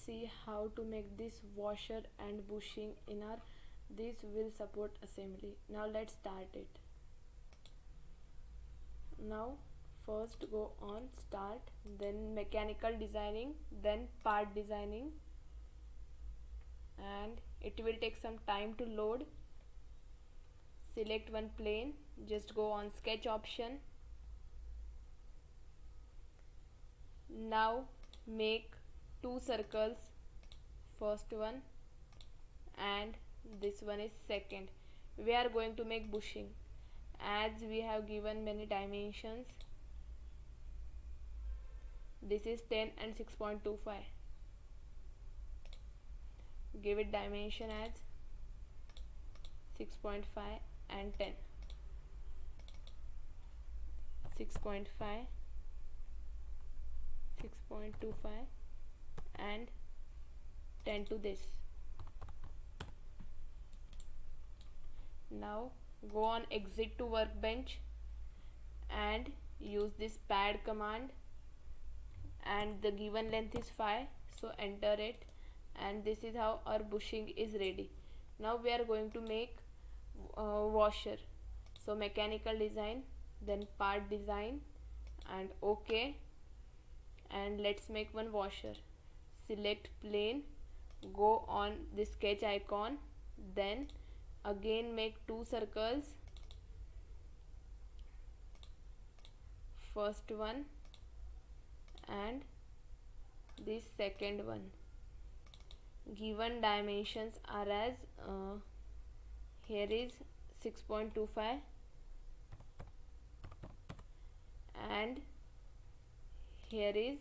see how to make this washer and bushing in our this will support assembly. Now let's start it. Now first go on start, then mechanical designing, then part designing, and it will take some time to load. Select one plane, just go on sketch option. Now make two circles, first one and this one is second. We are going to make bushing as we have given many dimensions. This is 10 and 6.25. Give it dimension as 6.5 and 10. 6.5, 6.25 and 10 to this. Now go on exit to workbench and use this pad command, and the given length is 5, so enter it, and this is how our bushing is ready. Now we are going to make washer. So mechanical design, then part design and OK, and let's make one washer. Select plane, go on the sketch icon, then again make two circles, first one and this second one. Given dimensions are as here is 6.25 and here is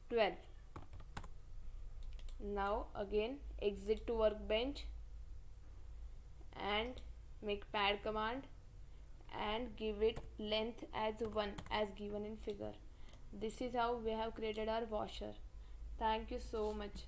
12. Now again exit to workbench and make pad command and give it length as 1 as given in figure. This is how we have created our washer. Thank you so much.